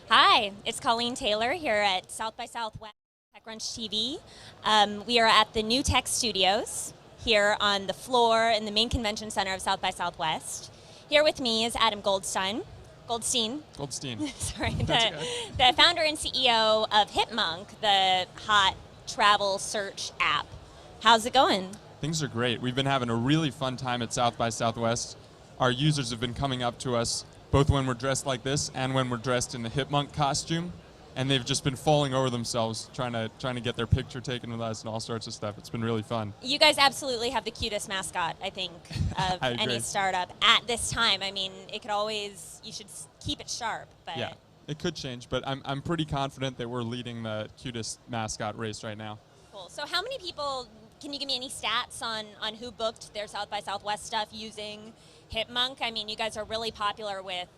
Hi, it's Colleen Taylor here at South by Southwest TechCrunch TV. We are at the NewTek studios here on the floor in the main convention center of South by Southwest. Here with me is Adam Goldstein. Goldstein. Sorry, the founder and CEO of Hipmunk, the hot travel search app. How's it going? Things are great. We've been having a really fun time at South by Southwest. Our users have been coming up to us both when we're dressed like this and when we're dressed in the Hipmunk costume, and they've just been falling over themselves trying to get their picture taken with us and all sorts of stuff. It's been really fun. You guys absolutely have the cutest mascot, I think, of I agree. any startup at this time. I mean, it could always, you should keep it sharp. But yeah, it could change, but I'm pretty confident that we're leading the cutest mascot race right now. Cool. So how many people, can you give me any stats on who booked their South by Southwest stuff using Hipmunk? I mean, you guys are really popular with,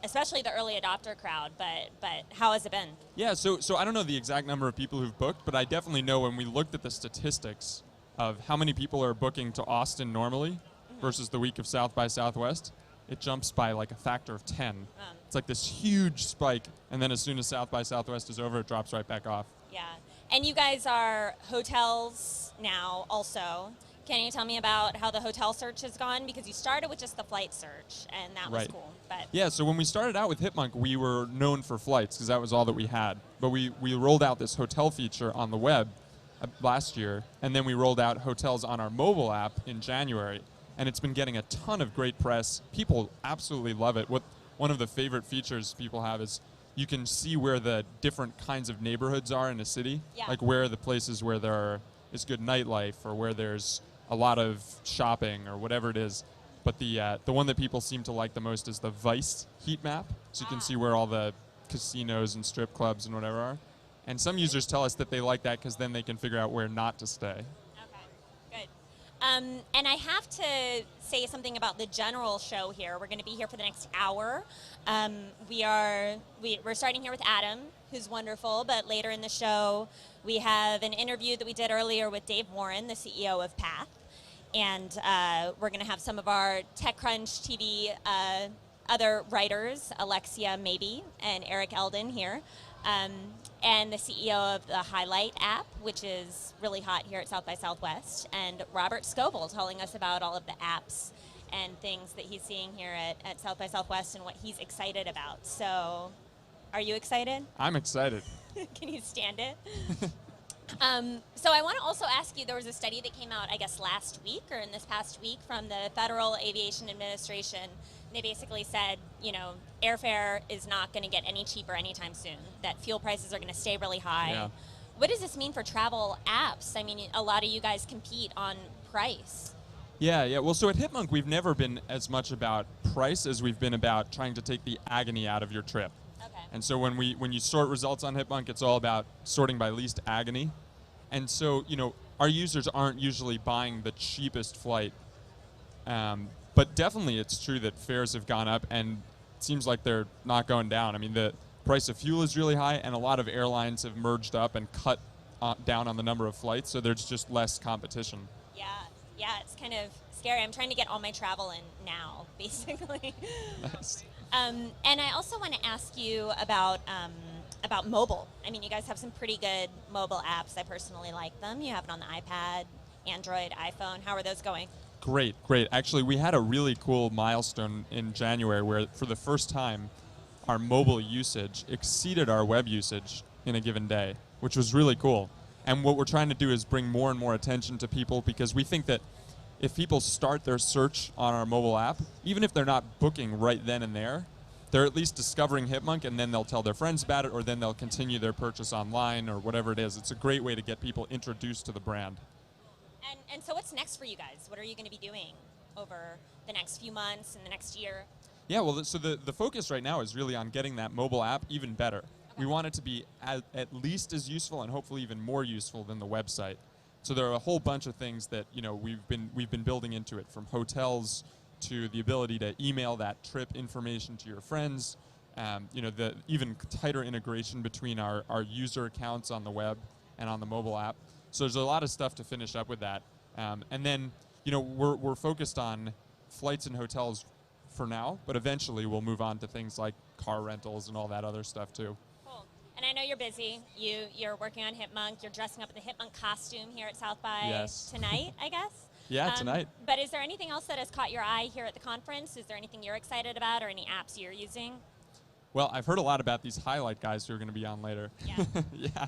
especially the early adopter crowd, but how has it been? Yeah, so I don't know the exact number of people who've booked, but I definitely know when we looked at the statistics of how many people are booking to Austin normally versus the week of South by Southwest, it jumps by like a factor of 10. It's like this huge spike, and then as soon as South by Southwest is over, it drops right back off. Yeah, and you guys are hotels now also. Can you tell me about how the hotel search has gone? Because you started with just the flight search, and that was cool. But yeah, so when we started out with Hipmunk, we were known for flights because that was all that we had. But we rolled out this hotel feature on the web last year, and then we rolled out hotels on our mobile app in January, and it's been getting a ton of great press. People absolutely love it. One of the favorite features people have is you can see where the different kinds of neighborhoods are in a city, like where are the places where there is good nightlife or where there's a lot of shopping or whatever it is. But the one that people seem to like the most is the Vice heat map. So you can see where all the casinos and strip clubs and whatever are. And some users tell us that they like that because then they can figure out where not to stay. Okay, good. And I have to say something about the general show here. We're going to be here for the next hour. We're starting here with Adam, who's wonderful, but later in the show we have an interview that we did earlier with Dave Warren, the CEO of Path. And we're going to have some of our TechCrunch TV other writers, Alexia Maybe and Eric Eldon here, and the CEO of the Highlight app, which is really hot here at South by Southwest, and Robert Scoble telling us about all of the apps and things that he's seeing here at South by Southwest and what he's excited about. So, are you excited? I'm excited. Can you stand it? So I want to also ask you, there was a study that came out, I guess, last week or in this past week from the Federal Aviation Administration. They basically said, you know, airfare is not going to get any cheaper anytime soon, that fuel prices are going to stay really high. Yeah. What does this mean for travel apps? I mean, a lot of you guys compete on price. Yeah. Well, so at Hipmunk, we've never been as much about price as we've been about trying to take the agony out of your trip. Okay. And so when you sort results on Hipmunk, it's all about sorting by least agony. And so, you know, our users aren't usually buying the cheapest flight. But definitely it's true that fares have gone up, and it seems like they're not going down. I mean, the price of fuel is really high, and a lot of airlines have merged up and cut down on the number of flights, so there's just less competition. Yeah, it's kind of scary. I'm trying to get all my travel in now, basically. Nice. And I also want to ask you about mobile. I mean, you guys have some pretty good mobile apps. I personally like them. You have it on the iPad, Android, iPhone. How are those going? Great. Actually, we had a really cool milestone in January where, for the first time, our mobile usage exceeded our web usage in a given day, which was really cool. And what we're trying to do is bring more and more attention to people, because we think that if people start their search on our mobile app, even if they're not booking right then and there, they're at least discovering Hipmunk, and then they'll tell their friends about it, or then they'll continue their purchase online or whatever it is. It's a great way to get people introduced to the brand. And so what's next for you guys? What are you going to be doing over the next few months and the next year? Yeah, well, so the focus right now is really on getting that mobile app even better. Okay. We want it to be at least as useful and hopefully even more useful than the website. So there are a whole bunch of things that, you know, we've been building into it, from hotels to the ability to email that trip information to your friends, you know, the even tighter integration between our user accounts on the web and on the mobile app. So there's a lot of stuff to finish up with that. And then, you know, we're focused on flights and hotels for now, but eventually we'll move on to things like car rentals and all that other stuff too. Cool. And I know you're busy. You're working on Hipmunk. You're dressing up in the Hipmunk costume here at South by tonight, I guess. Yeah, tonight. But is there anything else that has caught your eye here at the conference? Is there anything you're excited about or any apps you're using? Well, I've heard a lot about these highlight guys who are going to be on later. Yeah.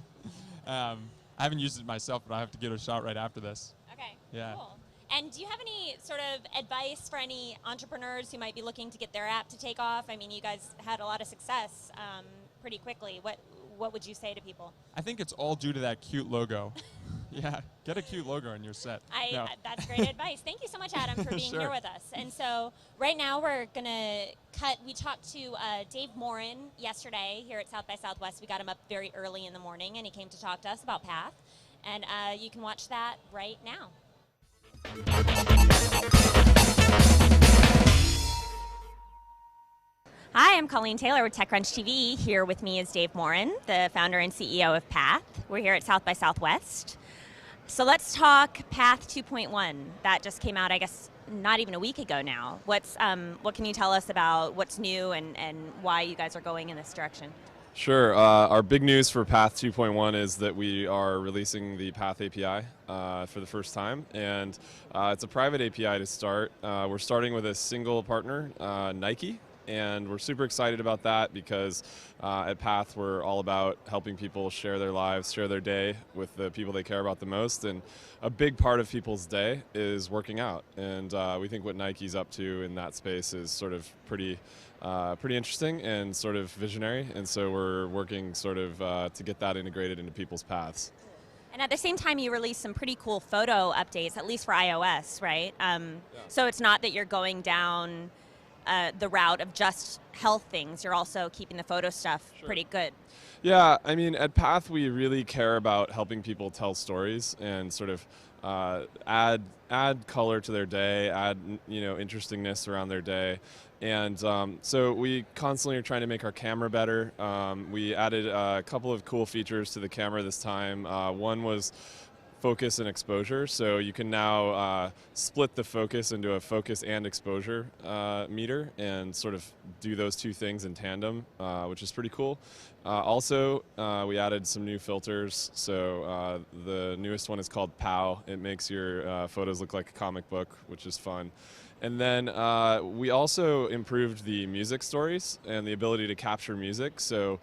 I haven't used it myself, but I have to give it a shot right after this. Okay, yeah. Cool. And do you have any sort of advice for any entrepreneurs who might be looking to get their app to take off? I mean, you guys had a lot of success pretty quickly. What would you say to people? I think it's all due to that cute logo. Yeah, get a cute logo in your set. That's great advice. Thank you so much, Adam, for being here with us. And so right now we're going to cut. We talked to Dave Morin yesterday here at South by Southwest. We got him up very early in the morning, and he came to talk to us about Path. And you can watch that right now. Hi, I'm Colleen Taylor with TechCrunch TV. Here with me is Dave Morin, the founder and CEO of Path. We're here at South by Southwest. So let's talk Path 2.1. That just came out, I guess, not even a week ago now. What can you tell us about what's new and why you guys are going in this direction? Sure. Our big news for Path 2.1 is that we are releasing the Path API for the first time, and it's a private API to start. We're starting with a single partner, Nike, and we're super excited about that because at Path we're all about helping people share their lives, share their day with the people they care about the most, and a big part of people's day is working out, and we think what Nike's up to in that space is sort of pretty interesting and sort of visionary, and so we're working sort of to get that integrated into people's paths. And at the same time, you released some pretty cool photo updates, at least for iOS, right? So it's not that you're going down the route of just health things. You're also keeping the photo stuff pretty good. Yeah, I mean, at Path we really care about helping people tell stories and sort of add color to their day, add interestingness around their day. And so we constantly are trying to make our camera better. We added a couple of cool features to the camera this time. One was focus and exposure, so you can now split the focus into a focus and exposure meter and sort of do those two things in tandem, which is pretty cool. Also, we added some new filters, so the newest one is called POW. It makes your photos look like a comic book, which is fun. And then we also improved the music stories and the ability to capture music. So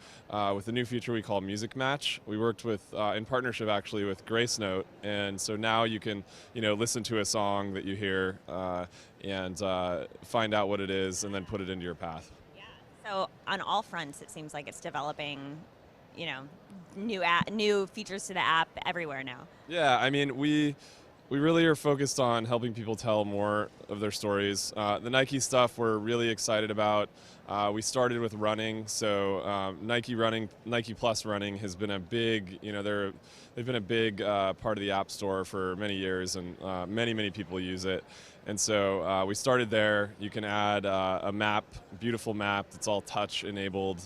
with the new feature we call Music Match, we worked with, in partnership actually with Grace Note. And so now you can listen to a song that you hear and find out what it is and then put it into your path. Yeah. So on all fronts, it seems like it's developing new features to the app everywhere now. Yeah, I mean, we really are focused on helping people tell more of their stories. The Nike stuff we're really excited about. We started with running, so Nike Plus running has been a big, they've been a big part of the App Store for many years, and many people use it. And so we started there. You can add a map, beautiful map that's all touch enabled.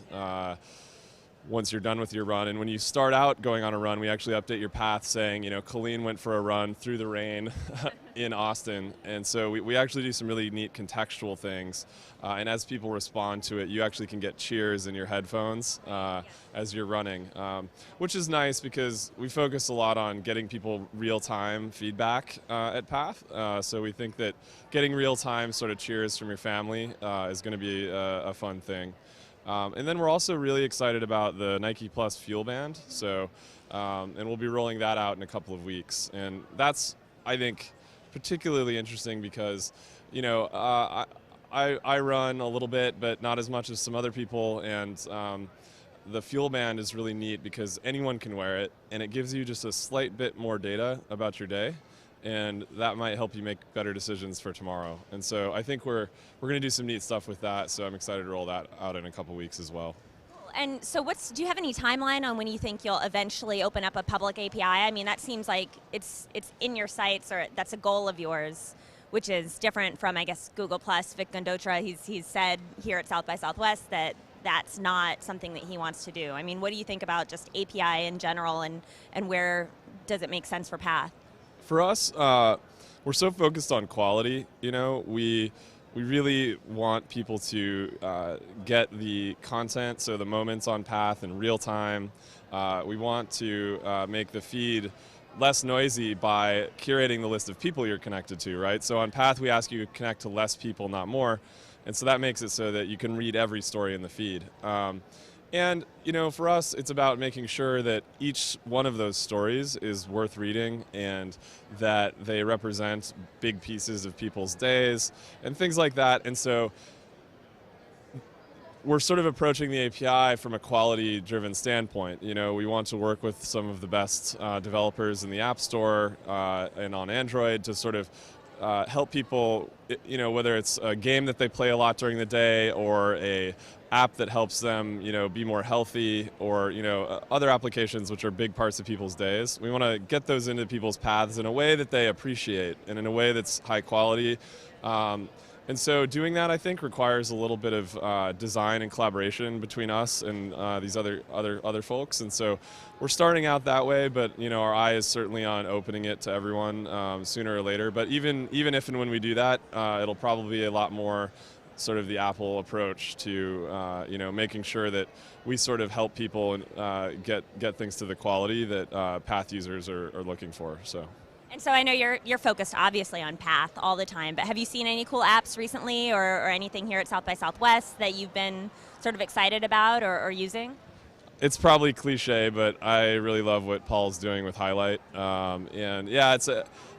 Once you're done with your run. And when you start out going on a run, we actually update your path saying, Coleen went for a run through the rain in Austin. And so we actually do some really neat contextual things. And as people respond to it, you actually can get cheers in your headphones as you're running, which is nice because we focus a lot on getting people real-time feedback at Path. So we think that getting real-time sort of cheers from your family is going to be a fun thing. And then we're also really excited about the Nike Plus Fuel Band, and we'll be rolling that out in a couple of weeks. And that's, I think, particularly interesting because, I run a little bit, but not as much as some other people, and the Fuel Band is really neat because anyone can wear it, and it gives you just a slight bit more data about your day. And that might help you make better decisions for tomorrow. And so I think we're going to do some neat stuff with that, so I'm excited to roll that out in a couple weeks as well. And so do you have any timeline on when you think you'll eventually open up a public API? I mean, that seems like it's in your sights, or that's a goal of yours, which is different from, I guess, Google+. Vic Gundotra, he's said here at South by Southwest that that's not something that he wants to do. I mean, what do you think about just API in general, and where does it make sense for Path? For us, we're so focused on quality. We we really want people to get the content, so the moments on Path in real time. We want to make the feed less noisy by curating the list of people you're connected to, right? So on Path, we ask you to connect to less people, not more. And so that makes it so that you can read every story in the feed. And for us, it's about making sure that each one of those stories is worth reading and that they represent big pieces of people's days and things like that. And so we're sort of approaching the API from a quality-driven standpoint. We want to work with some of the best developers in the App Store and on Android to sort of help people, whether it's a game that they play a lot during the day or a app that helps them, be more healthy, or other applications which are big parts of people's days. We want to get those into people's paths in a way that they appreciate and in a way that's high quality. And so doing that, I think, requires a little bit of design and collaboration between us and these other folks. And so we're starting out that way, but our eye is certainly on opening it to everyone sooner or later. But even if and when we do that, it'll probably be a lot more sort of the Apple approach to making sure that we sort of help people get things to the quality that Path users are looking for. So. And so I know you're focused obviously on Path all the time, but have you seen any cool apps recently or anything here at South by Southwest that you've been sort of excited about or using? It's probably cliche, but I really love what Paul's doing with Highlight. And yeah,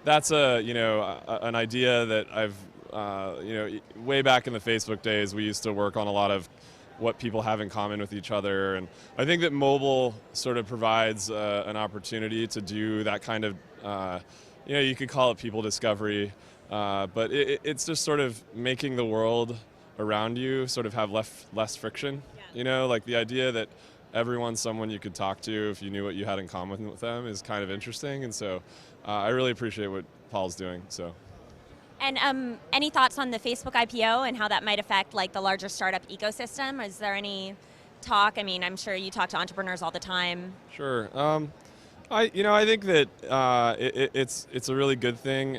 that's an idea that I've way back in the Facebook days, we used to work on a lot of what people have in common with each other. And I think that mobile sort of provides an opportunity to do that kind of, you could call it people discovery, but it's just sort of making the world around you sort of have less friction. Yeah. Like the idea that everyone's someone you could talk to if you knew what you had in common with them is kind of interesting. And so I really appreciate what Paul's doing. So. And any thoughts on the Facebook IPO and how that might affect like the larger startup ecosystem? Is there any talk? I mean, I'm sure you talk to entrepreneurs all the time. Sure. I think that it's a really good thing.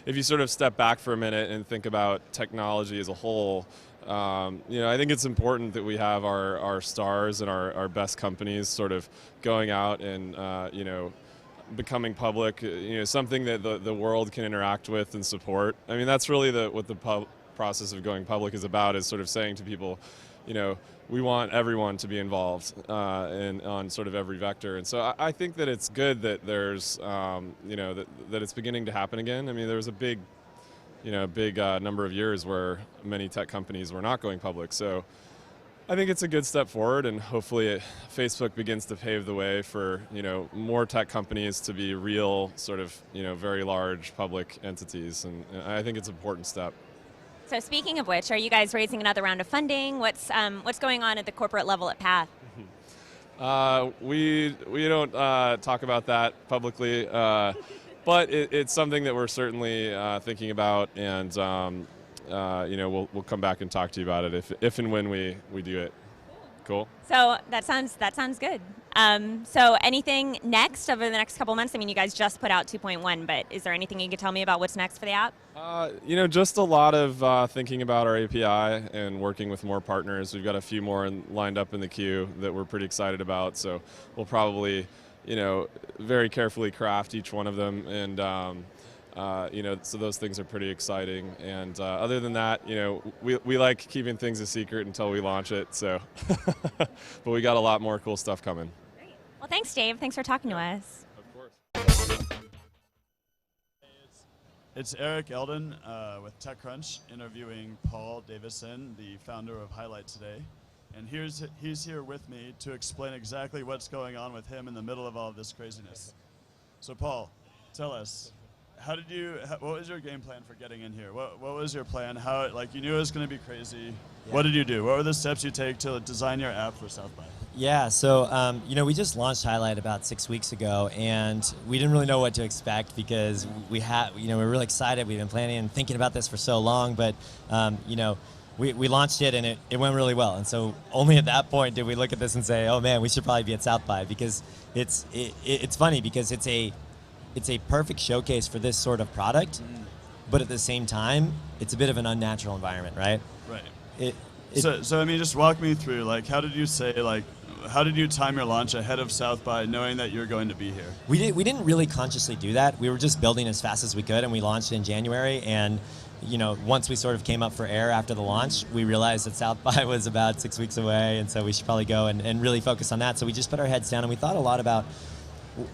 If you sort of step back for a minute and think about technology as a whole, I think it's important that we have our stars and our best companies sort of going out and becoming public, something that the world can interact with and support. I mean, that's really what the process of going public is about, is sort of saying to people, we want everyone to be involved on sort of every vector. And so I think that it's good that there's, that it's beginning to happen again. I mean, there was a big number of years where many tech companies were not going public. So I think it's a good step forward, and hopefully Facebook begins to pave the way for more tech companies to be real sort of very large public entities, and I think it's an important step. So speaking of which, are you guys raising another round of funding? What's going on at the corporate level at Path? We don't talk about that publicly, but it's something that we're certainly thinking about, and we'll come back and talk to you about it if and when we do it. Cool. So that sounds good. So anything next over the next couple months? I mean, you guys just put out 2.1, but is there anything you could tell me about what's next for the app? Just a lot of thinking about our API and working with more partners. We've got a few more lined up in the queue that we're pretty excited about. So we'll probably, very carefully craft each one of them, and so those things are pretty exciting. And other than that, we like keeping things a secret until we launch it. So, but we got a lot more cool stuff coming. Great. Well, thanks, Dave. Thanks for talking to us. Of course. It's Eric Eldon with TechCrunch interviewing Paul Davidson, the founder of Highlight today. And he's here with me to explain exactly what's going on with him in the middle of all of this craziness. So Paul, tell us, what was your game plan for getting in here? What was your plan? You knew it was going to be crazy. Yeah. What did you do? What were the steps you take to design your app for South by? Yeah, so we just launched Highlight about 6 weeks ago, and we didn't really know what to expect because we were really excited. We've been planning and thinking about this for so long, but we launched it and it went really well. And so only at that point did we look at this and say, oh man, we should probably be at South by, because it's funny because it's a perfect showcase for this sort of product, but at the same time, it's a bit of an unnatural environment, right? Right. So I mean, just walk me through, like, how did you time your launch ahead of South by, knowing that you're going to be here? We didn't really consciously do that. We were just building as fast as we could, and we launched in January. And once we sort of came up for air after the launch, we realized that South by was about 6 weeks away, and so we should probably go and really focus on that. So we just put our heads down, and we thought a lot about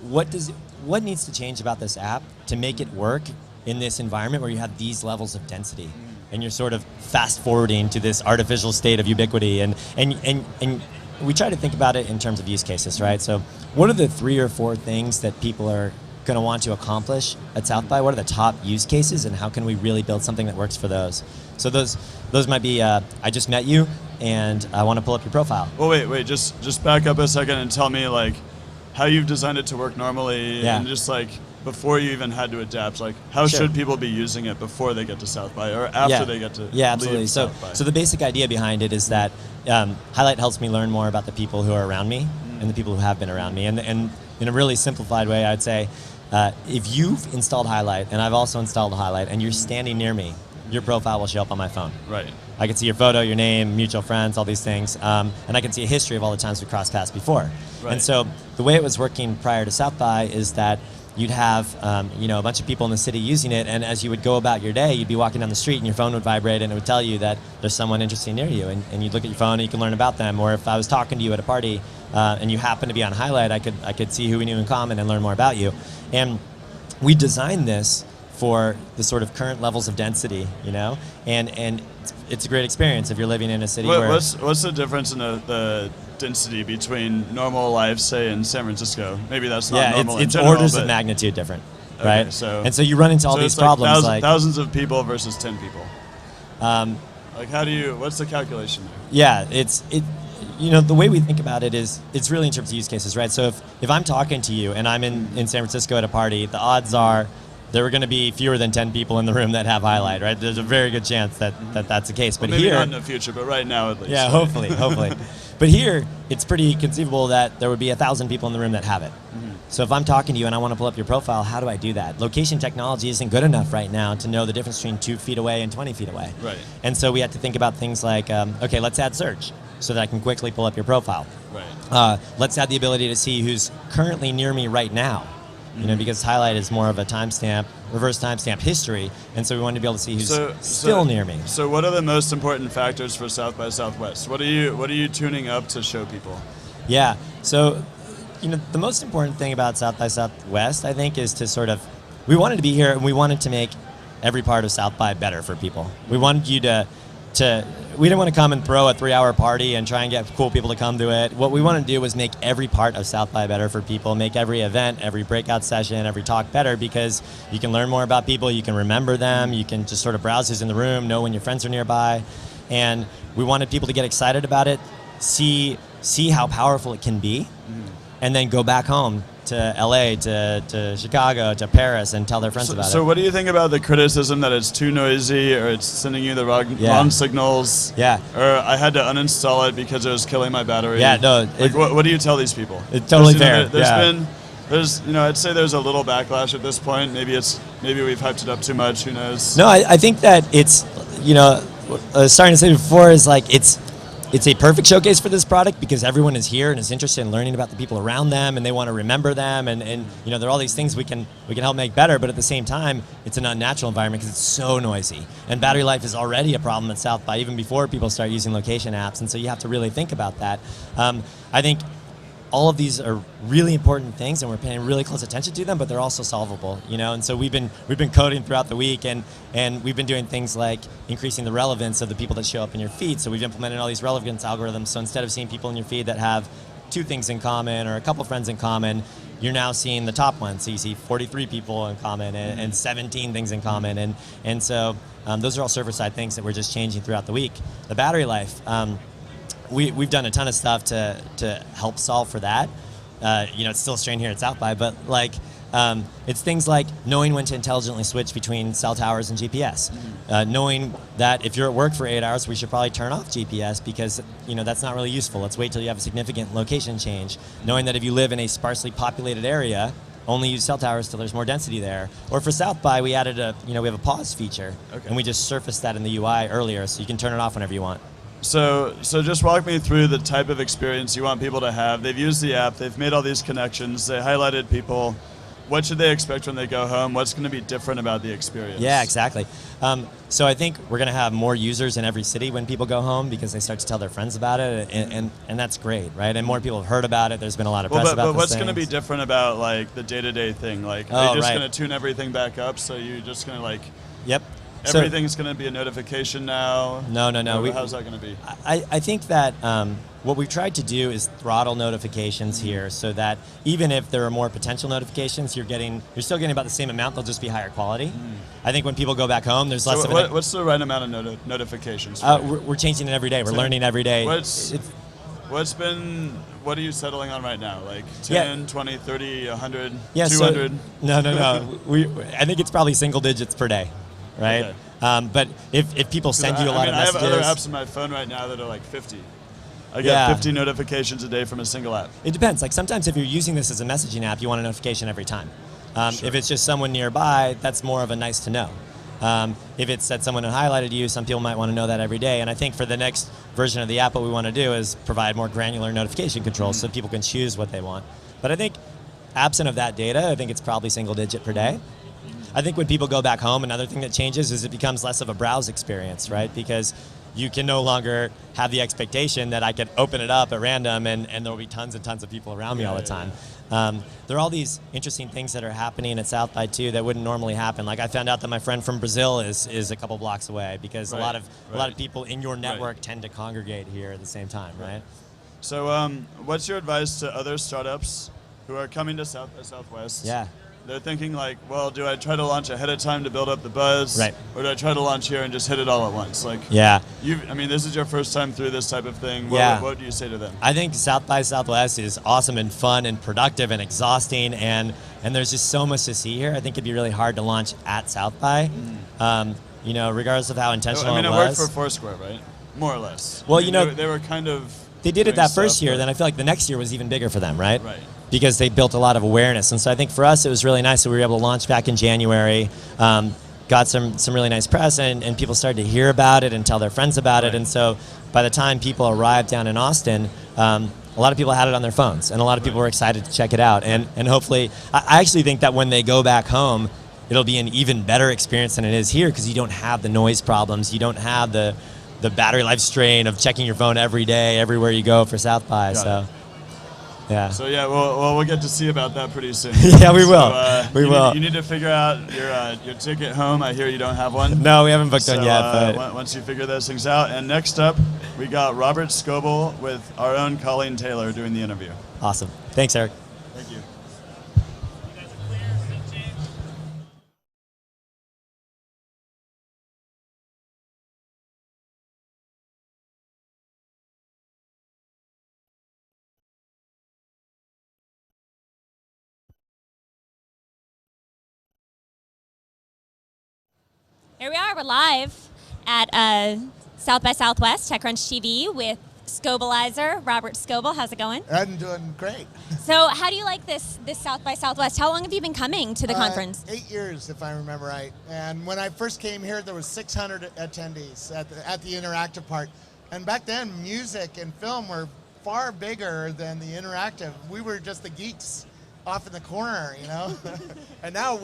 what needs to change about this app to make it work in this environment where you have these levels of density, and you're sort of fast forwarding to this artificial state of ubiquity. And we try to think about it in terms of use cases, right? So what are the 3 or 4 things that people are going to want to accomplish at South by? What are the top use cases, and how can we really build something that works for those? So those might be, I just met you, and I want to pull up your profile. Well, wait, just back up a second and tell me, like, how you've designed it to work normally, and just, like, before you even had to adapt, like, how should people be using it before they get to South by, or after they get to absolutely. leave So South by? So the basic idea behind it is that Highlight helps me learn more about the people who are around me and the people who have been around me. And in a really simplified way, I'd say, if you've installed Highlight, and I've also installed Highlight, and you're standing near me, your profile will show up on my phone. Right. I can see your photo, your name, mutual friends, all these things, and I can see a history of all the times we crossed paths before. Right. And so the way it was working prior to South by is that you'd have a bunch of people in the city using it, and as you would go about your day, you'd be walking down the street and your phone would vibrate and it would tell you that there's someone interesting near you, and you'd look at your phone and you can learn about them. Or if I was talking to you at a party and you happen to be on Highlight, I could see who we knew in common and learn more about you. And we designed this for the sort of current levels of density, and it's a great experience if you're living in a city where... What's the difference in the density between normal life, say, in San Francisco? Maybe that's not normal it's in general, orders but of magnitude different, okay, right? and so you run into all these problems, like thousands of people versus 10 people. Like, what's the calculation there? Yeah, the way we think about it is it's really in terms of use cases, right? So if I'm talking to you and I'm in San Francisco at a party, the odds are there are going to be fewer than 10 people in the room that have Highlight, right? There's a very good chance that that's the case. But maybe here, not in the future, but right now at least. Yeah, hopefully. But here, it's pretty conceivable that there would be 1,000 people in the room that have it. Mm-hmm. So if I'm talking to you and I want to pull up your profile, how do I do that? Location technology isn't good enough right now to know the difference between 2 feet away and 20 feet away. Right. And so we had to think about things like, okay, let's add search so that I can quickly pull up your profile. Right. Let's add the ability to see who's currently near me right now. Because Highlight is more of a timestamp, reverse timestamp history, and so we wanted to be able to see who's still near me. So what are the most important factors for South by Southwest? What are you tuning up to show people? Yeah, so the most important thing about South by Southwest, I think, is to we wanted to be here and we wanted to make every part of South by better for people. We wanted you we didn't want to come and throw a 3-hour party and try and get cool people to come to it. What we wanted to do was make every part of South by better for people, make every event, every breakout session, every talk better, because you can learn more about people, you can remember them, you can just sort of browse who's in the room, know when your friends are nearby. And we wanted people to get excited about it, see how powerful it can be, and then go back home to LA, to Chicago, to Paris, and tell their friends about it. So what do you think about the criticism that it's too noisy, or it's sending you the wrong signals? Yeah. Or I had to uninstall it because it was killing my battery? Yeah, no. What do you tell these people? It's totally fair. I'd say there's a little backlash at this point. Maybe we've hyped it up too much. Who knows? No, I think that it's, starting to say before is like it's a perfect showcase for this product because everyone is here and is interested in learning about the people around them, and they want to remember them, and there are all these things we can help make better, but at the same time it's an unnatural environment because it's so noisy, and battery life is already a problem at South by even before people start using location apps, and so you have to really think about that. I think all of these are really important things, and we're paying really close attention to them, but they're also solvable, and so we've been coding throughout the week, and we've been doing things like increasing the relevance of the people that show up in your feed. So we've implemented all these relevance algorithms, so instead of seeing people in your feed that have 2 things in common or a couple friends in common, you're now seeing the top ones. So you see 43 people in common and 17 things in common, and so those are all server-side things that we're just changing throughout the week. The battery life, we've done a ton of stuff to help solve for that. It's still a strain here at South by, but it's things like knowing when to intelligently switch between cell towers and GPS. Knowing that if you're at work for 8 hours, we should probably turn off GPS because that's not really useful. Let's wait till you have a significant location change. Knowing that if you live in a sparsely populated area, only use cell towers till there's more density there. Or for South by, we added we have a pause feature, Okay. and we just surfaced that in the UI earlier, so you can turn it off whenever you want. So just walk me through the type of experience you want people to have. They've used the app, they've made all these connections, they highlighted people. What should they expect when they go home? What's going to be different about the experience? Yeah, exactly. So I think we're going to have more users in every city when people go home because they start to tell their friends about it, and that's great, right? And more people have heard about it. There's been a lot of press about this. But what's going to be different about like the day-to-day thing? Like, are you just going to tune everything back up? So you're just going to like... Yep. Everything's going to be a notification now? No. How's that going to be? I think that what we've tried to do is throttle notifications here so that even if there are more potential notifications, you're still getting about the same amount, they'll just be higher quality. I think when people go back home, there's less of it. What's the right amount of notifications? We're changing it every day. We're learning every day. What are you settling on right now? Like 10, 20, 30, 100, yeah, 200? No. I think it's probably single digits per day, right? Okay. But if people send you a lot of messages... I have other apps on my phone right now that are like 50. I get 50 notifications a day from a single app. It depends. Like sometimes if you're using this as a messaging app, you want a notification every time. Sure. If it's just someone nearby, that's more of a nice to know. If it's that someone had highlighted you, some people might want to know that every day. And I think for the next version of the app, what we want to do is provide more granular notification control so people can choose what they want. But I think absent of that data, I think it's probably single digit per day. I think when people go back home, another thing that changes is it becomes less of a browse experience, right? Because you can no longer have the expectation that I can open it up at random and there will be tons and tons of people around me all the time. There are all these interesting things that are happening at South by too that wouldn't normally happen. Like I found out that my friend from Brazil is a couple blocks away because a lot of people in your network tend to congregate here at the same time, right? So what's your advice to other startups who are coming to South by Southwest? Yeah. They're thinking like, well, do I try to launch ahead of time to build up the buzz? Right. Or do I try to launch here and just hit it all at once? Like, yeah. This is your first time through this type of thing. What do you say to them? I think South by Southwest is awesome and fun and productive and exhausting, and there's just so much to see here. I think it'd be really hard to launch at South by, regardless of how intentional it was. It worked for Foursquare, right? More or less. Well, they were kind of... They did it that first year, then I feel like the next year was even bigger for them, right? Right. Because they built a lot of awareness. And so I think for us it was really nice that we were able to launch back in January, got some really nice press, and people started to hear about it and tell their friends about it. And so by the time people arrived down in Austin, a lot of people had it on their phones, and a lot of people were excited to check it out. And hopefully, I actually think that when they go back home, it'll be an even better experience than it is here because you don't have the noise problems, you don't have the battery life strain of checking your phone every day, everywhere you go for South by. Yeah. So we'll get to see about that pretty soon. Yeah, we will. You need to figure out your ticket home. I hear you don't have one. No, we haven't booked one yet. But once you figure those things out, and next up, we got Robert Scoble with our own Colleen Taylor doing the interview. Awesome. Thanks, Eric. Thank you. Here we are. We're live at South by Southwest, TechCrunch TV with Scobleizer, Robert Scoble. How's it going? I'm doing great. So how do you like this South by Southwest? How long have you been coming to the conference? 8 years, if I remember right. And when I first came here, there was 600 attendees at the interactive part. And back then, music and film were far bigger than the interactive. We were just the geeks off in the corner, and now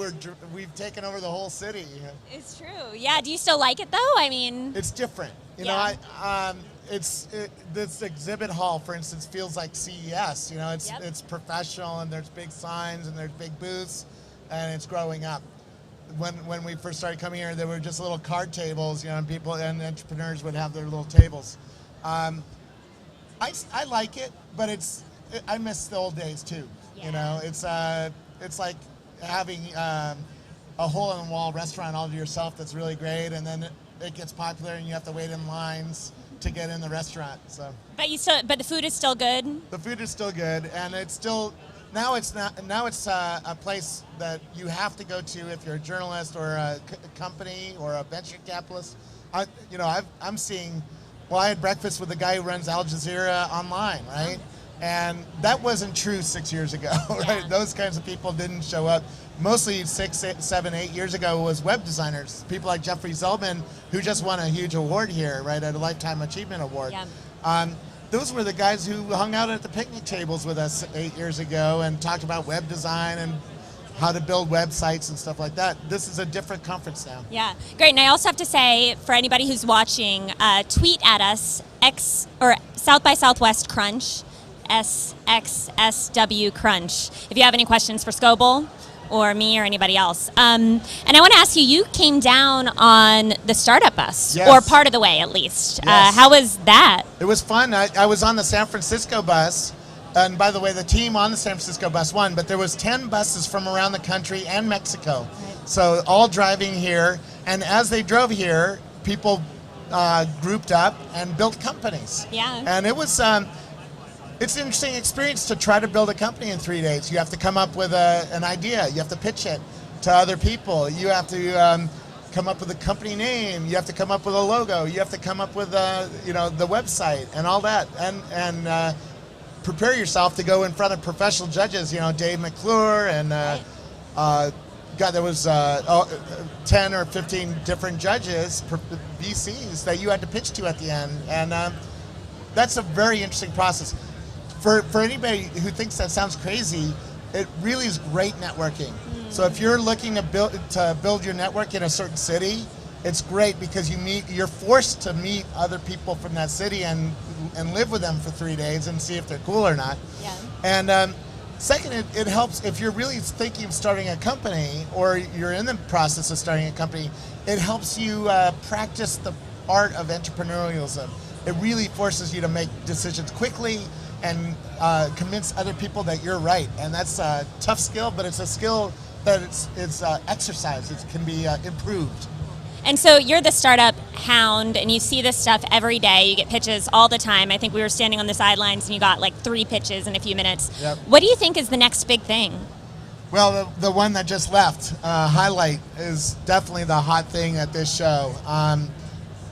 we've taken over the whole city. It's true. Yeah. Do you still like it though? I mean, it's different. This exhibit hall, for instance, feels like CES. It's professional, and there's big signs and there's big booths, and it's growing up. When we first started coming here, there were just little card tables, and people and entrepreneurs would have their little tables. I like it, but I miss the old days too. Yeah. It's like having a hole-in-the-wall restaurant all to yourself that's really great, and then it gets popular and you have to wait in lines to get in the restaurant. So. But the food is still good. The food is still good, and it's still now it's a place that you have to go to if you're a journalist or a company or a venture capitalist. I'm seeing. Well, I had breakfast with the guy who runs Al Jazeera online, right? And that wasn't true 6 years ago, right? Yeah. Those kinds of people didn't show up. Mostly 6, 7, 8 years ago was web designers. People like Jeffrey Zeldman, who just won a huge award here, right, at a Lifetime Achievement Award. Yeah. Those were the guys who hung out at the picnic tables with us 8 years ago and talked about web design and how to build websites and stuff like that. This is a different conference now. Yeah, great. And I also have to say, for anybody who's watching, tweet at us, South by Southwest Crunch, SXSW Crunch, if you have any questions for Scoble or me or anybody else. And I want to ask you, you came down on the startup bus, Yes. or part of the way at least. Yes. How was that? It was fun. I was on the San Francisco bus. And by the way, the team on the San Francisco bus won, but there was 10 buses from around the country and Mexico. Right. So all driving here. And as they drove here, people grouped up and built companies. Yeah. And it was, it's an interesting experience to try to build a company in 3 days. You have to come up with an idea. You have to pitch it to other people. You have to come up with a company name. You have to come up with a logo. You have to come up with the website and all that. And prepare yourself to go in front of professional judges, Dave McClure and there was 10 or 15 different judges, VCs, that you had to pitch to at the end. And that's a very interesting process. For anybody who thinks that sounds crazy, it really is great networking. So if you're looking to build your network in a certain city, it's great because you're forced to meet other people from that city and live with them for 3 days and see if they're cool or not. Yeah. And second, it helps if you're really thinking of starting a company or you're in the process of starting a company, it helps you practice the art of entrepreneurialism. It really forces you to make decisions quickly and convince other people that you're right. And that's a tough skill, but it's a skill that it's exercised. It can be improved. And so you're the startup hound, and you see this stuff every day. You get pitches all the time. I think we were standing on the sidelines, and you got like 3 pitches in a few minutes. Yep. What do you think is the next big thing? Well, the one that just left, Highlight, is definitely the hot thing at this show.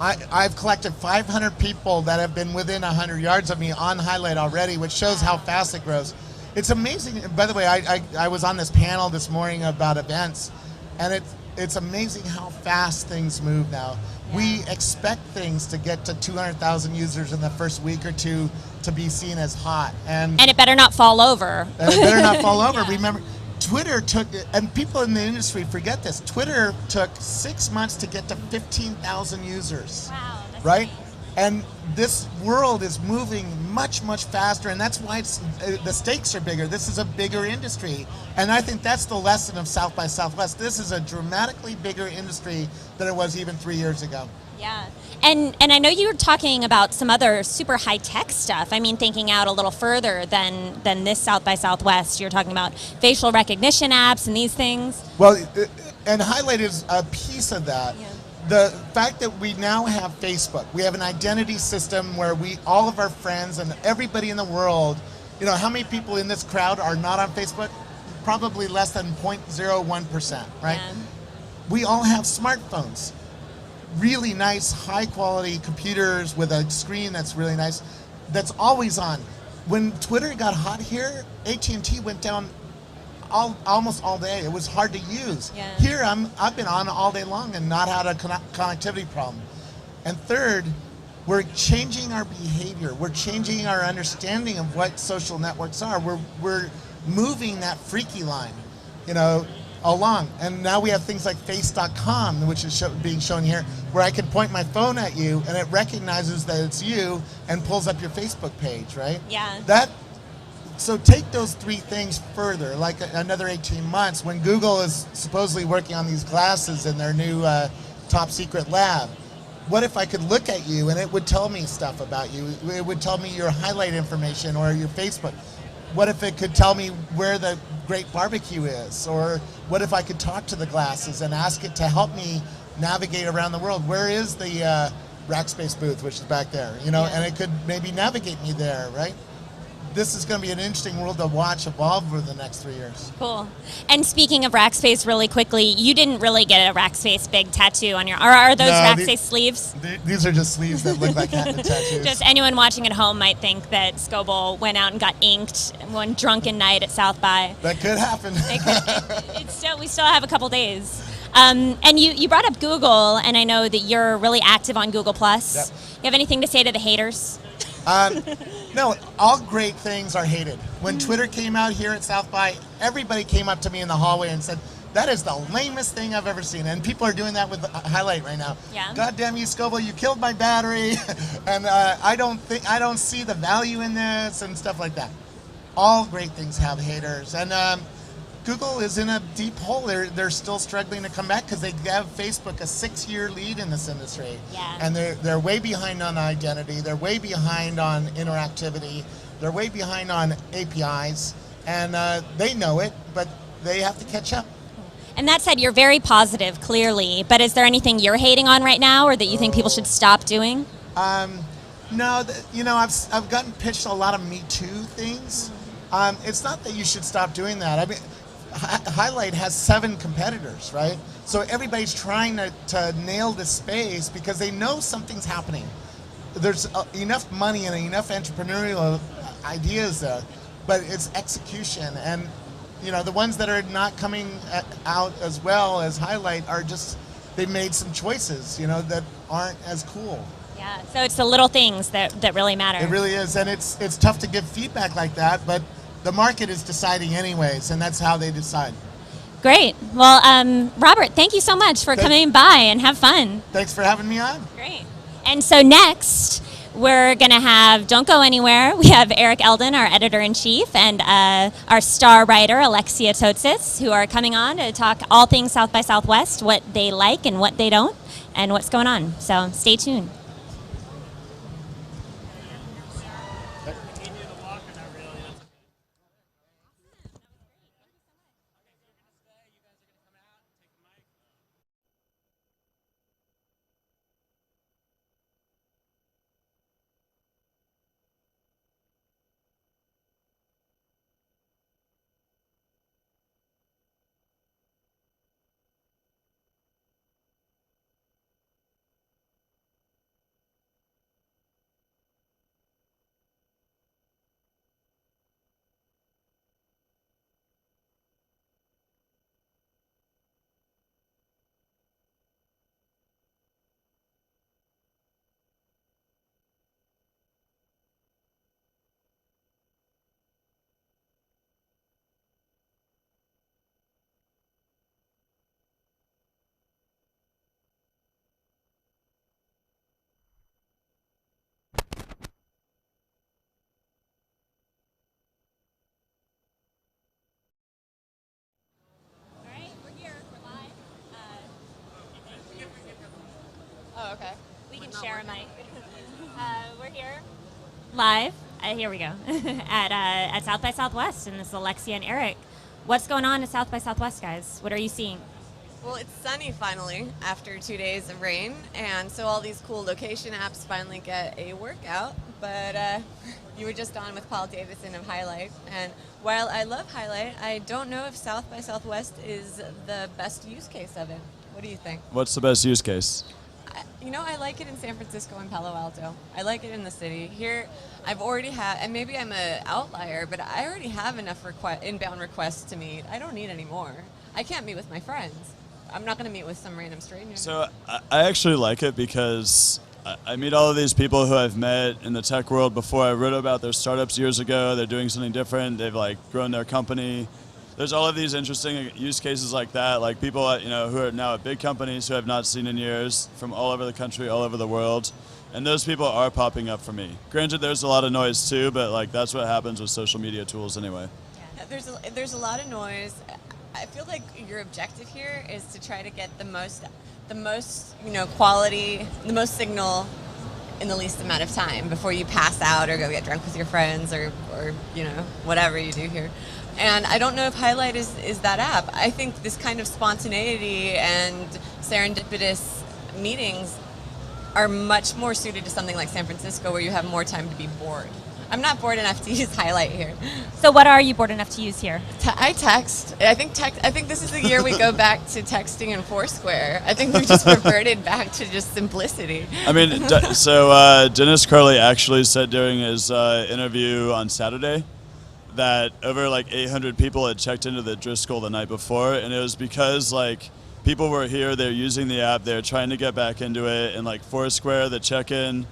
I've collected 500 people that have been within 100 yards of me on Highlight already, which shows how fast it grows. It's amazing. By the way, I was on this panel this morning about events, and it's amazing how fast things move now. Yeah. We expect things to get to 200,000 users in the first week or two to be seen as hot. And it better not fall over. And it better not fall over. Yeah. Remember, Twitter took, and people in the industry forget this, Twitter took 6 months to get to 15,000 users. Wow, that's right? amazing. And this world is moving much, much faster, and that's why the stakes are bigger. This is a bigger industry. And I think that's the lesson of South by Southwest. This is a dramatically bigger industry than it was even 3 years ago. Yeah. And I know you were talking about some other super high-tech stuff. I mean, thinking out a little further than this South by Southwest. You're talking about facial recognition apps and these things. Well, and Highlight is a piece of that. Yeah. The fact that we now have Facebook, we have an identity system where all of our friends and everybody in the world, how many people in this crowd are not on Facebook? Probably less than 0.01%, right? Yeah. We all have smartphones, really nice, high quality computers with a screen that's really nice, that's always on. When Twitter got hot here, AT&T went down almost all day. It was hard to use. Yeah. Here, I've been on all day long and not had a connectivity problem. And third, we're changing our behavior. We're changing our understanding of what social networks are. We're moving that freaky line, along. And now we have things like face.com, which is being shown here, where I can point my phone at you and it recognizes that it's you and pulls up your Facebook page, right? Yeah. So take those 3 things further, like another 18 months, when Google is supposedly working on these glasses in their new top secret lab. What if I could look at you and it would tell me stuff about you? It would tell me your highlight information or your Facebook. What if it could tell me where the great barbecue is? Or what if I could talk to the glasses and ask it to help me navigate around the world? Where is the Rackspace booth, which is back there? And it could maybe navigate me there, right? this is going to be an interesting world to watch evolve over the next 3 years. Cool. And speaking of Rackspace, really quickly, you didn't really get a Rackspace big tattoo on your, or are those Rackspace sleeves? These are just sleeves that look like hat tattoos. Just anyone watching at home might think that Scoble went out and got inked one drunken night at South by. That could happen. We still have a couple days. And you brought up Google, and I know that you're really active on Google+. Yep. You have anything to say to the haters? No, all great things are hated. When Twitter came out here at South by, everybody came up to me in the hallway and said, that is the lamest thing I've ever seen. And people are doing that with Highlight right now. Yeah. God damn you, Scoble, you killed my battery. And I don't see the value in this and stuff like that. All great things have haters. And Google is in a deep hole. They're still struggling to come back because they have Facebook a 6-year lead in this industry. Yeah. And they're way behind on identity. They're way behind on interactivity. They're way behind on APIs. And they know it, but they have to catch up. And that said, you're very positive, clearly. But is there anything you're hating on right now, or that you think people should stop doing? No, I've gotten pitched a lot of Me Too things. It's not that you should stop doing that. I mean, Highlight has 7 competitors, right? So everybody's trying to nail this space because they know something's happening. There's enough money and enough entrepreneurial ideas there, but it's execution. And the ones that are not coming out as well as Highlight are just, they made some choices, that aren't as cool. Yeah, so it's the little things that really matter. It really is, and it's tough to give feedback like that, but the market is deciding anyways, and that's how they decide. Great. Well, Robert, thank you so much for coming by, and have fun. Thanks for having me on. Great. And so next, we're going to have, don't go anywhere, we have Eric Eldon, our editor-in-chief, and our star writer, Alexia Totsis, who are coming on to talk all things South by Southwest, what they like and what they don't, and what's going on. So stay tuned. Oh, okay. We can share a mic. We're here live. Here we go at South by Southwest, and this is Alexia and Eric. What's going on at South by Southwest, guys? What are you seeing? Well, it's sunny finally after 2 days of rain, and so all these cool location apps finally get a workout. But you were just on with Paul Davidson of Highlight, and while I love Highlight, I don't know if South by Southwest is the best use case of it. What do you think? What's the best use case? I like it in San Francisco and Palo Alto. I like it in the city. Here, I've already had, and maybe I'm an outlier, but I already have enough inbound requests to meet. I don't need any more. I can't meet with my friends. I'm not going to meet with some random stranger. So I actually like it because I meet all of these people who I've met in the tech world before. I wrote about their startups years ago. They're doing something different. They've grown their company. There's all of these interesting use cases like that, like people who are now at big companies who I've not seen in years from all over the country, all over the world, and those people are popping up for me. Granted, there's a lot of noise too, but that's what happens with social media tools anyway. Yeah, there's a lot of noise. I feel like your objective here is to try to get the most quality, the most signal in the least amount of time before you pass out or go get drunk with your friends or whatever you do here. And I don't know if Highlight is that app. I think this kind of spontaneity and serendipitous meetings are much more suited to something like San Francisco, where you have more time to be bored. I'm not bored enough to use Highlight here. So what are you bored enough to use here? I text. I think this is the year we go back to texting and Foursquare. I think we've just reverted back to just simplicity. I mean, so Dennis Curley actually said during his interview on Saturday that over like 800 people had checked into the Driscoll the night before, and it was because like people were here, they're using the app, they're trying to get back into it, and like Foursquare, the check-in,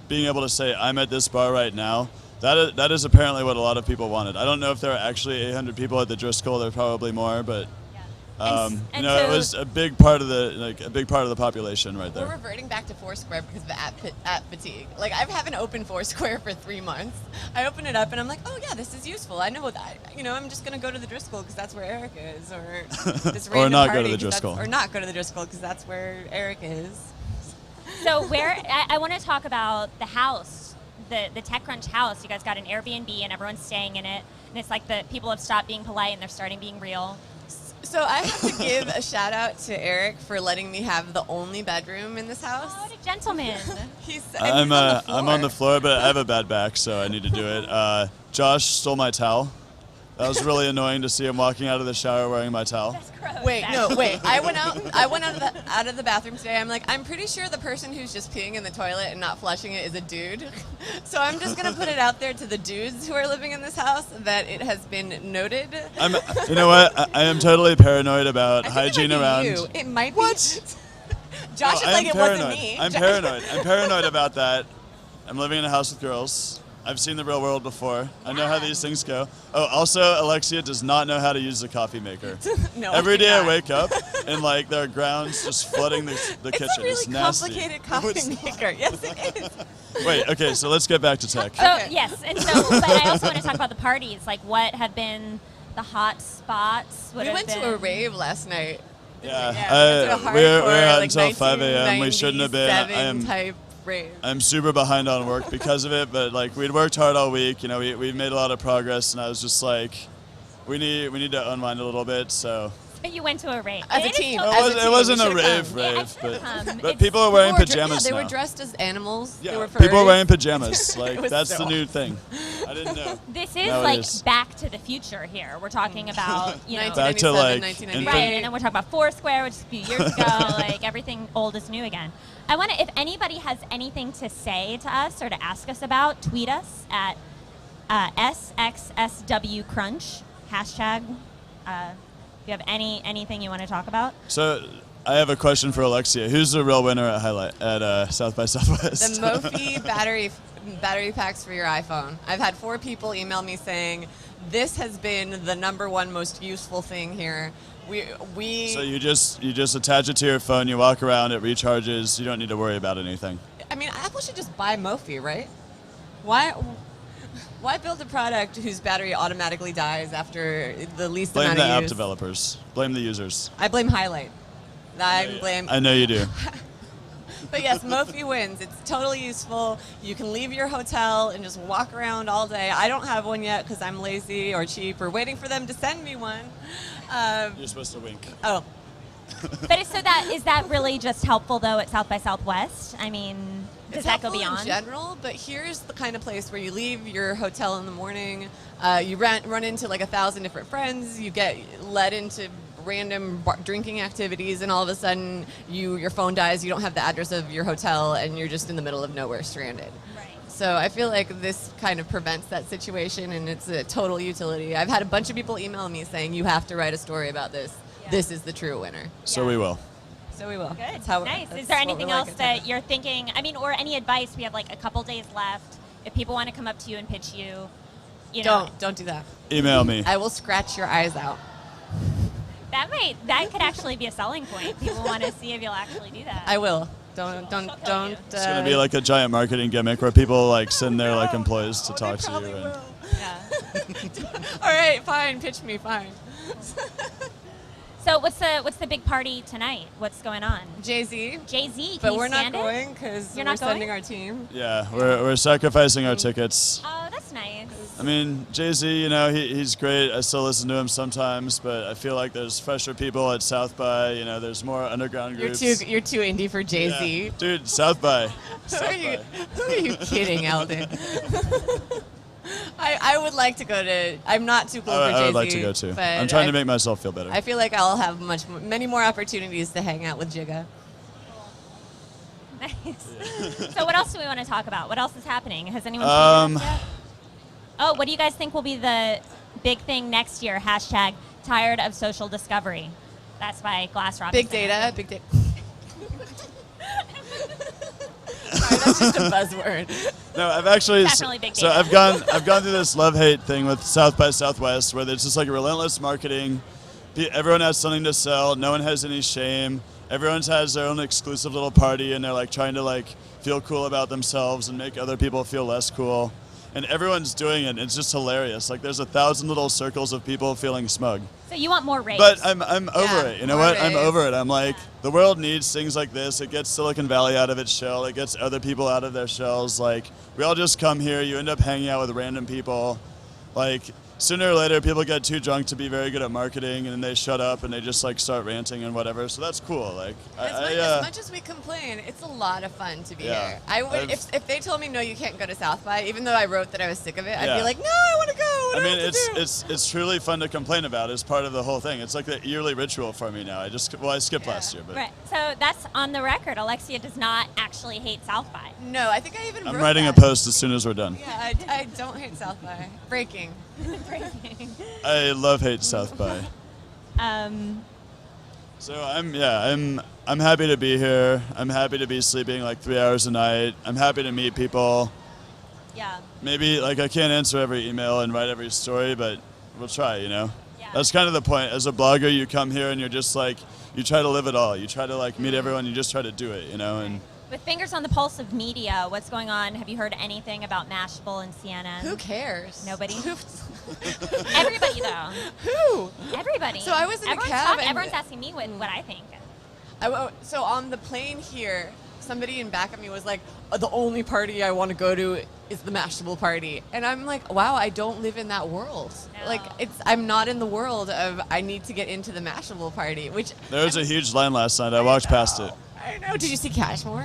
being able to say, I'm at this bar right now, that is apparently what a lot of people wanted. I don't know if there are actually 800 people at the Driscoll, there are probably more, but you know, it was a big part of the population right there. We're reverting back to Foursquare because of the app fatigue. Like, I haven't opened Foursquare for 3 months. I open it up and I'm like, oh yeah, this is useful. I know that. You know, I'm just gonna go to the Driscoll because that's where Eric is, or this or random not party go to the Driscoll, or not go to the Driscoll because that's where Eric is. So I want to talk about the house, the TechCrunch house. You guys got an Airbnb and everyone's staying in it, and it's like the people have stopped being polite and they're starting being real. So I have to give a shout out to Eric for letting me have the only bedroom in this house. Oh, what a gentleman. I'm on the floor, but I have a bad back, so I need to do it. Josh stole my towel. That was really annoying to see him walking out of the shower wearing my towel. That's gross. Wait. I went out of the bathroom today. I'm like, I'm pretty sure the person who's just peeing in the toilet and not flushing it is a dude. So I'm just gonna put it out there to the dudes who are living in this house that it has been noted. You know what? I am totally paranoid about hygiene around. You. It might be. What? Josh is like, it wasn't me. I'm paranoid. I'm paranoid about that. I'm living in a house with girls. I've seen the real world before. I know how these things go. Oh, also, Alexia does not know how to use the coffee maker. No, Every day I wake up and like there are grounds just flooding the kitchen. It's a really it's nasty. complicated coffee maker. Yes, it is. Wait, okay, so let's get back to tech. So yes, and so but I also want to talk about the parties. Like, what have been the hot spots? We went to a rave last night. Yeah, we were out until 5 a.m. We shouldn't have been. Type rave. I'm super behind on work because of it, but like we'd worked hard all week. You know, we've made a lot of progress, and I was just like, we need to unwind a little bit. So. But you went to a rave. As a team. It wasn't a rave, but people are wearing pajamas they now. were dressed as animals. Yeah, they were people are furries. wearing pajamas. Like that's so the new thing. I didn't know. This is Back to the Future here. We're talking about, you know, back to like 1998. right, and then we're talking about Foursquare, which is a few years ago. Like everything old is new again. I want to, if anybody has anything to say to us or to ask us about, tweet us at SXSWCRUNCH hashtag. Do you have anything you want to talk about? So I have a question for Alexia. Who's the real winner at South by Southwest? The Mophie battery packs for your iPhone. I've had 4 people email me saying this has been the #1 most useful thing here. So you just attach it to your phone. You walk around. It recharges. You don't need to worry about anything. I mean, Apple should just buy Mophie, right? Why build a product whose battery automatically dies after the least amount of use? Blame the app developers. Blame the users. I blame Highlight. I know you do. But yes, Mophie wins. It's totally useful. You can leave your hotel and just walk around all day. I don't have one yet because I'm lazy or cheap or waiting for them to send me one. You're supposed to wink. Oh. But is that really just helpful though at South by Southwest? I mean, does that go beyond? In general, but here's the kind of place where you leave your hotel in the morning, you run into like 1,000 different friends, you get led into random drinking activities, and all of a sudden your phone dies, you don't have the address of your hotel, and you're just in the middle of nowhere stranded. Right. So I feel like this kind of prevents that situation, and it's a total utility. I've had a bunch of people email me saying you have to write a story about this. Yeah. This is the true winner. So we will. So we will. Good. That's how nice. That's is there what anything we're else like that you're thinking? I mean, or any advice? We have like a couple days left. If people want to come up to you and pitch you, know, don't do that. Email me. I will scratch your eyes out. That could actually be a selling point. People want to see if you'll actually do that. I will. Don't. It's gonna be like a giant marketing gimmick where people like send their like employees to talk to you. And yeah. All right, fine. Pitch me, fine. So what's the big party tonight? What's going on? Jay-Z. Jay-Z. But we're not going because we're sending our team. Yeah, we're sacrificing our tickets. Oh, that's nice. I mean, Jay-Z, you know, he's great. I still listen to him sometimes, but I feel like there's fresher people at South by. You know, there's more underground groups. You're too indie for Jay-Z. Yeah. Dude, South by. Who are you kidding, Alden? I would like to go to. I'm not too cool for Jay-Z. I would like to go too. But I'm trying to make myself feel better. I feel like I'll have many more opportunities to hang out with Jigga. Nice. So what else do we want to talk about? What else is happening? Has anyone seen this yet? Oh, what do you guys think will be the big thing next year? Hashtag tired of social discovery. That's by Glass Robinson. Big data. Big data. Sorry, that's just a buzzword. No, I've actually Definitely big so data. I've gone through this love-hate thing with South by Southwest where there's just like relentless marketing. Everyone has something to sell. No one has any shame. Everyone has their own exclusive little party, and they're like trying to like feel cool about themselves and make other people feel less cool. And everyone's doing it. And it's just hilarious. Like there's 1,000 little circles of people feeling smug. So you want more raves? But I'm over it. You know what? I'm raves. over it. I'm like, the world needs things like this. It gets Silicon Valley out of its shell. It gets other people out of their shells. Like, we all just come here. You end up hanging out with random people. Like, sooner or later, people get too drunk to be very good at marketing, and then they shut up and they just like start ranting and whatever. So that's cool. Like, As much as we complain, it's a lot of fun to be here. I would if they told me no, you can't go to South by, even though I wrote that I was sick of it, I'd be like, no, I want to go. What do I have to do? it's truly fun to complain about. It's part of the whole thing. It's like the yearly ritual for me now. I skipped last year, but Right. So that's on the record. Alexia does not actually hate South by. No, I think I even I'm wrote writing that. a post as soon as we're done. Yeah, I don't hate South by. Breaking. I love hate South by. So I'm happy to be here. I'm happy to be sleeping like 3 hours a night. I'm happy to meet people. Yeah. Maybe like I can't answer every email and write every story, but we'll try, you know? Yeah. That's kind of the point. As a blogger, you come here and you're just like, you try to live it all. You try to like meet everyone, you just try to do it, you know? And With fingers on the pulse of media, what's going on? Have you heard anything about Mashable and CNN? Who cares? Nobody? Everybody, though. Who? Everybody. So I was in a everyone's cab talking- and- everyone's asking me what I think. So on the plane here, somebody in back of me was like, the only party I want to go to is the Mashable party. And I'm like, wow, I don't live in that world. No. Like, I'm not in the world of I need to get into the Mashable party, which... there was a huge line last night. I walked past it. I know. Did you see Cashmore?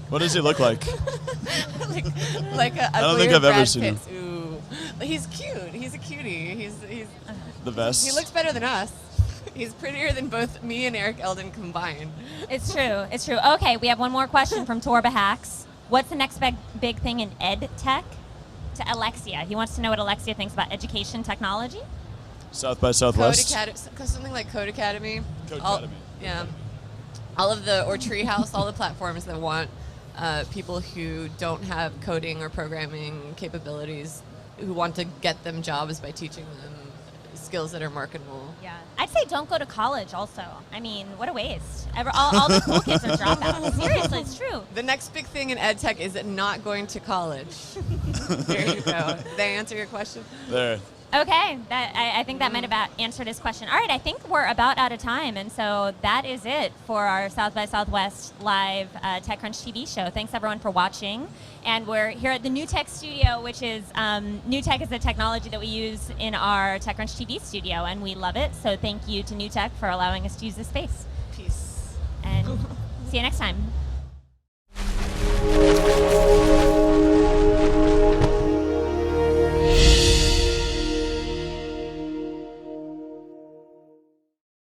What does he look like? like a I don't think I've ever seen him. Ooh. He's cute. He's a cutie. He's The vest. he looks better than us. He's prettier than both me and Eric Eldon combined. It's true. It's true. Okay, we have one more question from Torba Hacks. What's the next big thing in ed tech? To Alexia. He wants to know what Alexia thinks about education technology. South by Code Southwest. Academy, something like Code Academy. Code All- Academy. Yeah. All of or Treehouse, all the platforms that want people who don't have coding or programming capabilities, who want to get them jobs by teaching them skills that are marketable. Yeah. I'd say don't go to college also. I mean, what a waste. All the cool kids are dropouts. Seriously, it's true. The next big thing in ed tech is not going to college. There you go. Did I answer your question? There. Okay, I think that might have answered his question. All right, I think we're about out of time, and so that is it for our South by Southwest live TechCrunch TV show. Thanks everyone for watching, and we're here at the NewTek studio, which is NewTek is the technology that we use in our TechCrunch TV studio, and we love it. So thank you to NewTek for allowing us to use this space. Peace. And see you next time.